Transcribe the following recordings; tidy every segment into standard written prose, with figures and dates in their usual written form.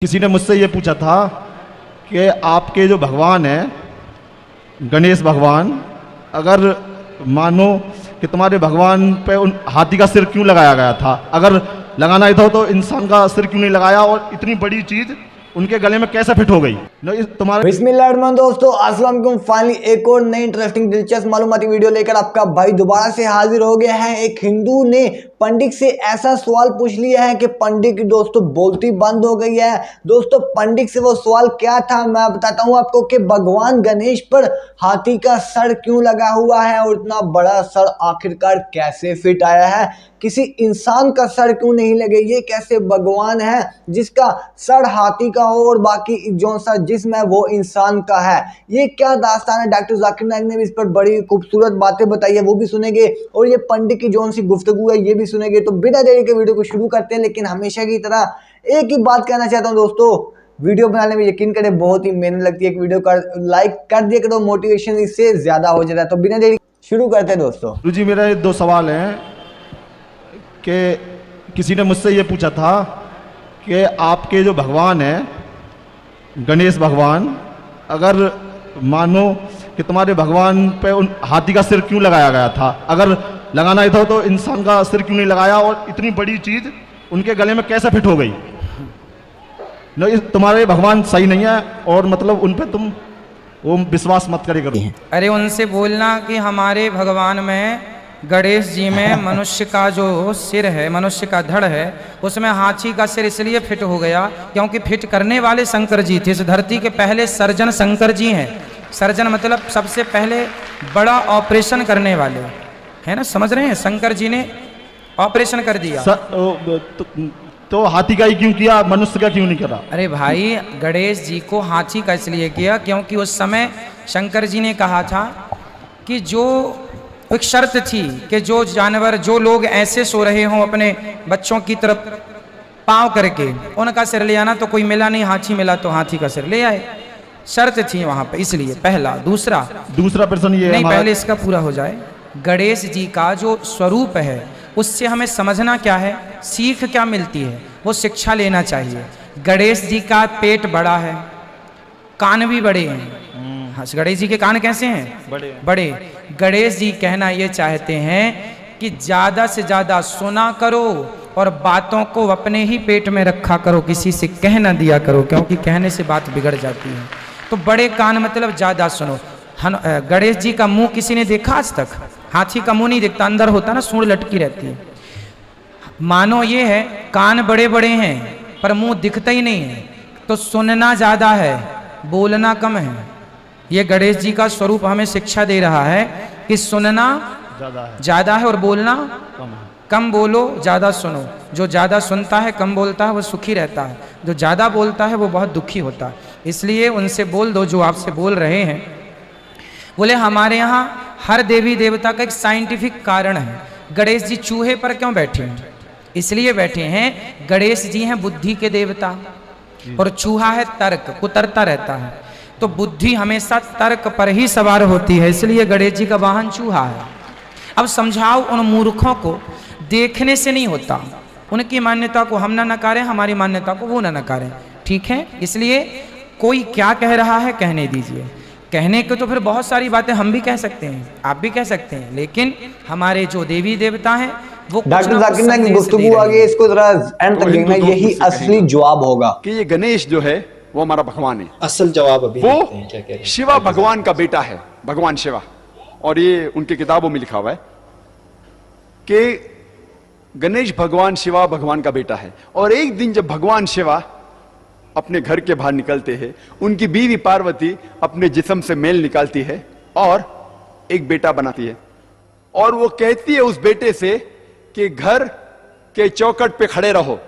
किसी ने मुझसे ये पूछा था कि आपके जो भगवान हैं गणेश भगवान, अगर मानो कि तुम्हारे भगवान पे उन हाथी का सिर क्यों लगाया गया था, अगर लगाना ही था तो इंसान का सिर क्यों नहीं लगाया, और इतनी बड़ी चीज़ उनके गले में कैसे फिट हो गई तुम्हारे। बिस्मिल्लाहिर्रहमानिर्रहीम दोस्तों, अस्सलाम वालेकुम। फाइनली एक और नई इंटरेस्टिंग दिलचस्प मालूमाती वीडियो लेकर आपका भाई दोबारा से हाजिर हो गया है। एक हिंदू ने पंडित से ऐसा सवाल पूछ लिया है कि पंडित की दोस्तों बोलती बंद हो गई है। दोस्तों पंडित से वो सवाल क्या था मैं बताता हूँ आपको कि भगवान गणेश पर हाथी का सर क्यों लगा हुआ है और इतना बड़ा सर आखिरकार कैसे फिट आया है, किसी इंसान का सर क्यों नहीं लगे, ये कैसे भगवान है जिसका सर हाथी का हो और बाकी जो सा जिस्म है वो इंसान का है। ये क्या दास्तान है, डॉक्टर जाकिर नाइक ने भी इस पर बड़ी खूबसूरत बातें बताई है, वो भी सुनेंगे और ये पंडित की जोन सी गुफ्तगू है ये भी सुनेंगे। तो बिना देरी के वीडियो को शुरू करते हैं, लेकिन हमेशा की तरह एक ही बात कहना चाहता हूँ दोस्तों, वीडियो बनाने में यकीन करें बहुत ही मेहनत लगती है। एक वीडियो का लाइक कर दिया करो, मोटिवेशन इससे ज्यादा हो जाता है। तो बिना देरी शुरू करते हैं दोस्तों। जी मेरे दो सवाल हैं कि किसी ने मुझसे ये पूछा था कि आपके जो भगवान हैं गणेश भगवान, अगर मानो कि तुम्हारे भगवान पे उन हाथी का सिर क्यों लगाया गया था, अगर लगाना ही था तो इंसान का सिर क्यों नहीं लगाया, और इतनी बड़ी चीज़ उनके गले में कैसे फिट हो गई। तुम्हारे भगवान सही नहीं है और मतलब उन पे तुम वो विश्वास मत करे करो। अरे उनसे बोलना कि हमारे भगवान में गणेश जी में मनुष्य का जो सिर है, मनुष्य का धड़ है, उसमें हाथी का सिर इसलिए फिट हो गया क्योंकि फिट करने वाले शंकर जी थे। इस धरती के पहले सर्जन शंकर जी हैं। सर्जन मतलब सबसे पहले बड़ा ऑपरेशन करने वाले है ना, समझ रहे हैं। शंकर जी ने ऑपरेशन कर दिया। तो हाथी का ही क्यों किया, मनुष्य का क्यों नहीं करा? अरे भाई गणेश जी को हाथी का इसलिए किया क्योंकि उस समय शंकर जी ने कहा था कि जो एक शर्त थी कि जो जानवर, जो लोग ऐसे सो रहे हों अपने बच्चों की तरफ पाँव करके, उनका सिर ले आना। तो कोई मिला नहीं, हाथी मिला तो हाथी का सिर ले आए। शर्त थी वहां पे, इसलिए पहला। दूसरा प्रश्न ये नहीं, पहले इसका पूरा हो जाए। गणेश जी का जो स्वरूप है उससे हमें समझना क्या है, सीख क्या मिलती है, वो शिक्षा लेना चाहिए। गणेश जी का पेट बड़ा है, कान भी बड़े हैं। गणेश जी के कान कैसे हैं? बड़े। गणेश जी कहना ये चाहते हैं कि ज्यादा से ज्यादा सुना करो और बातों को अपने ही पेट में रखा करो, किसी से कह ना दिया करो, क्योंकि कहने से बात बिगड़ जाती है। तो बड़े कान मतलब ज्यादा सुनो। गणेश जी का मुंह किसी ने देखा आज तक? हाथी का मुंह नहीं दिखता, अंदर होता ना, सूंड लटकी रहती है। मानो ये है कान बड़े बड़े हैं पर मुंह दिखता ही नहीं है, तो सुनना ज्यादा है बोलना कम है। ये गणेश जी का स्वरूप हमें शिक्षा दे रहा है कि सुनना ज्यादा है और बोलना कम बोलो, ज्यादा सुनो। जो ज्यादा सुनता है कम बोलता है वो सुखी रहता है, जो ज्यादा बोलता है वो बहुत दुखी होता है। इसलिए उनसे बोल दो जो आपसे बोल रहे हैं। बोले हमारे यहाँ हर देवी देवता का एक साइंटिफिक कारण है। गणेश जी चूहे पर क्यों बैठे हैं? इसलिए बैठे हैं, गणेश जी हैं बुद्धि के देवता और चूहा है तर्क, कुतरता रहता है। तो बुद्धि हमेशा तर्क पर ही सवार होती है, इसलिए गणेश जी का वाहन चूहा है। अब समझाओ उन मूर्खों को, देखने से नहीं होता। उनकी मान्यता को हम ना नकारें, हमारी मान्यता को वो ना नकारें, ठीक है। इसलिए कोई क्या कह रहा है कहने दीजिए। कहने को तो फिर बहुत सारी बातें हम भी कह सकते हैं, आप भी कह सकते हैं, लेकिन हमारे जो देवी देवता हैं वो डॉक्टर जाकिर नाइक की गुफ्तगू आ गई, इसको जरा एंड तक देखना, यही असली जवाब होगा कि ये गणेश जो है वो हमारा भगवान है। असल जवाब अभी वो शिवा भगवान का बेटा है, भगवान शिवा। और ये उनकी किताबों में लिखा हुआ है कि गणेश भगवान शिवा भगवान का बेटा है। और एक दिन जब भगवान शिवा अपने घर के बाहर निकलते हैं, उनकी बीवी पार्वती अपने जिस्म से मेल निकालती है और एक बेटा बनाती है। और वो कहती है उस बेटे से कि घर के चौखट पे खड़े रहो,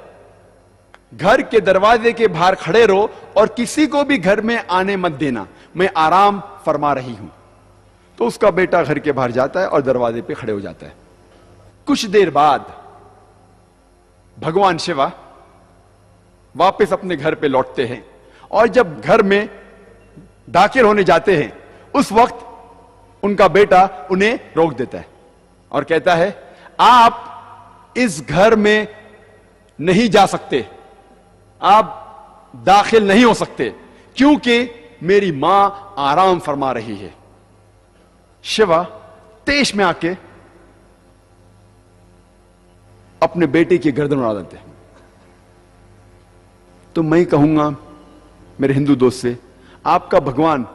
घर के दरवाजे के बाहर खड़े रहो और किसी को भी घर में आने मत देना, मैं आराम फरमा रही हूं। तो उसका बेटा घर के बाहर जाता है और दरवाजे पे खड़े हो जाता है। कुछ देर बाद भगवान शिवा वापस अपने घर पे लौटते हैं और जब घर में दाखिल होने जाते हैं उस वक्त उनका बेटा उन्हें रोक देता है और कहता है आप इस घर में नहीं जा सकते, आप दाखिल नहीं हो सकते, क्योंकि मेरी मां आराम फरमा रही है। शिवा तेज में आके अपने बेटे की गर्दन उड़ा देते। तो मैं कहूंगा मेरे हिंदू दोस्त से, आपका भगवान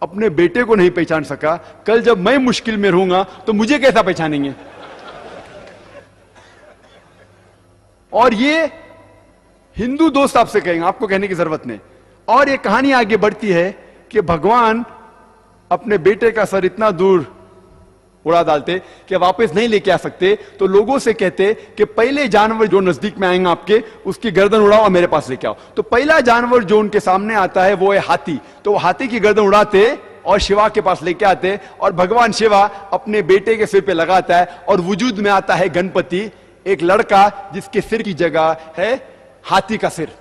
अपने बेटे को नहीं पहचान सका, कल जब मैं मुश्किल में रहूंगा तो मुझे कैसा पहचानेंगे? और ये हिंदू दोस्त आपसे कहेंगे, आपको कहने की जरूरत नहीं। और ये कहानी आगे बढ़ती है कि भगवान अपने बेटे का सर इतना दूर उड़ा डालते कि वापस नहीं लेके आ सकते, तो लोगों से कहते कि पहले जानवर जो नजदीक में आएंगे आपके, उसकी गर्दन उड़ाओ और मेरे पास लेके आओ। तो पहला जानवर जो उनके सामने आता है वो है हाथी। तो वो हाथी की गर्दन उड़ाते और शिवा के पास लेके आते, और भगवान शिवा अपने बेटे के सिर पे लगाता है, और वजूद में आता है गणपति, एक लड़का जिसके सिर की जगह है हाथी का सिर।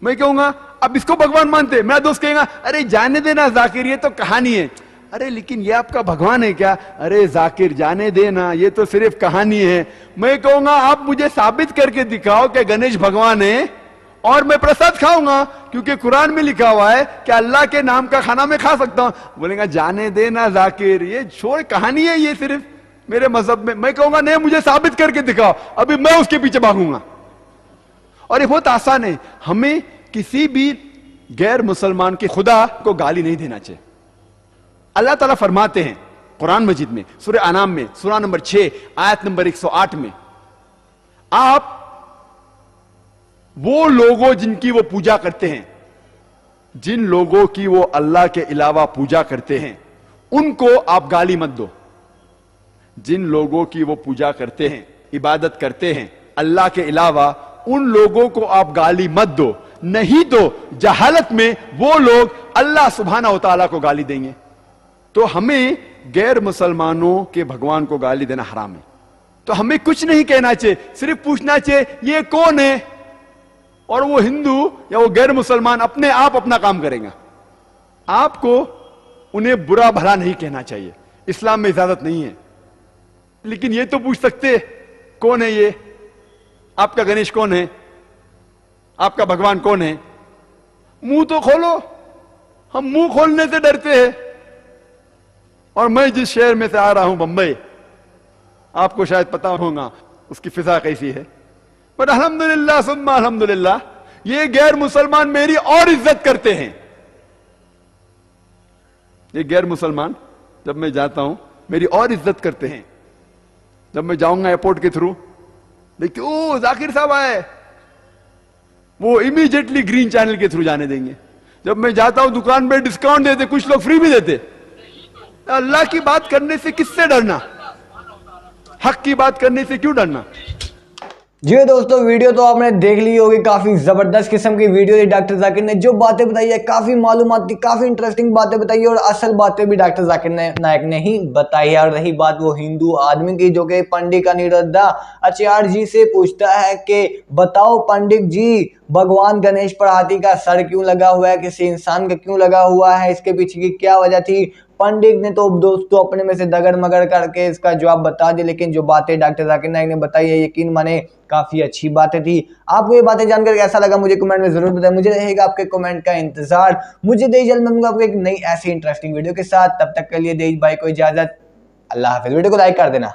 मैं कहूंगा अब इसको भगवान मानते? मेरा दोस्त कहेगा अरे जाने देना जाकिर, ये तो कहानी है। अरे लेकिन ये आपका भगवान है क्या? अरे जाकिर जाने देना, ये तो सिर्फ कहानी है। मैं कहूंगा आप मुझे साबित करके दिखाओ कि गणेश भगवान है और मैं प्रसाद खाऊंगा, क्योंकि कुरान में लिखा हुआ है कि अल्लाह के नाम का खाना मैं खा सकता हूं। बोलेगा जाने देना जाकिर, ये छोड़, कहानी है ये सिर्फ मेरे मजहब में। मैं कहूंगा नहीं, मुझे साबित करके दिखाओ, अभी मैं उसके पीछे भागूंगा। और ये बहुत आसान है, हमें किसी भी गैर मुसलमान के खुदा को गाली नहीं देना चाहिए। अल्लाह ताला फरमाते हैं कुरान मजीद में, सूरह अनाम में, सूरा नंबर 6 आयत नंबर 108 में, आप वो लोगों जिनकी वो पूजा करते हैं, जिन लोगों की वो अल्लाह के अलावा पूजा करते हैं, उनको आप गाली मत दो। जिन लोगों की वो पूजा करते हैं, इबादत करते हैं अल्लाह के अलावा, उन लोगों को आप गाली मत दो, नहीं तो जहालत में वो लोग अल्लाह सुब्हाना व तआला को गाली देंगे। तो हमें गैर मुसलमानों के भगवान को गाली देना हराम है। तो हमें कुछ नहीं कहना चाहिए, सिर्फ पूछना चाहिए ये कौन है, और वो हिंदू या वो गैर मुसलमान अपने आप अपना काम करेगा। आपको उन्हें बुरा भला नहीं कहना चाहिए, इस्लाम में इजाजत नहीं है। लेकिन ये तो पूछ सकते कौन है ये, आपका गणेश कौन है, आपका भगवान कौन है? मुंह तो खोलो। हम मुंह खोलने से डरते हैं। और मैं जिस शहर में से आ रहा हूं, बंबई, आपको शायद पता होगा उसकी फिजा कैसी है, पर अल्हम्दुलिल्लाह सुम्मा अल्हम्दुलिल्लाह, ये गैर मुसलमान मेरी और इज्जत करते हैं। ये गैर मुसलमान जब मैं जाता हूं मेरी और इज्जत करते हैं। जब मैं जाऊंगा एयरपोर्ट के थ्रू, देखते ओ जाकिर साहब आए, वो इमीडिएटली ग्रीन चैनल के थ्रू जाने देंगे। जब मैं जाता हूं दुकान पे डिस्काउंट देते, कुछ लोग फ्री भी देते। अल्लाह की बात करने से किससे डरना, हक की बात करने से क्यों डरना? जी दोस्तों, वीडियो तो आपने देख ली होगी, काफी जबरदस्त किस्म की वीडियो थी। डॉक्टर जाकिर ने जो बातें बताई है, काफी मालूमात थी, काफी इंटरेस्टिंग बातें बताई है, और असल बातें भी डॉक्टर जाकिर नायक ने ही बताई है। और रही बात वो हिंदू आदमी की जो कि पंडित अनिरुद्धा आचार्य जी से पूछता है कि बताओ पंडित जी, भगवान गणेश पर हाथी का सर क्यों लगा हुआ है, किसी इंसान का क्यों लगा हुआ है, इसके पीछे की क्या वजह थी? पंडित ने तो दोस्तों अपने में से दगड़ मगड़ करके इसका जवाब बता दिया, लेकिन जो बातें डॉक्टर जाकिर नायक ने बताई है, यकीन माने काफी अच्छी बातें थी। आपको ये बातें जानकर कैसा लगा मुझे कमेंट में जरूर बताएं। मुझे रहेगा आपके कमेंट का इंतजार। मुझे दे जल्द मिलूंगा आपको एक नई ऐसी इंटरेस्टिंग वीडियो के साथ। तब तक के लिए दे भाई को इजाजत। अल्लाह हाफिज। वीडियो को लाइक कर देना।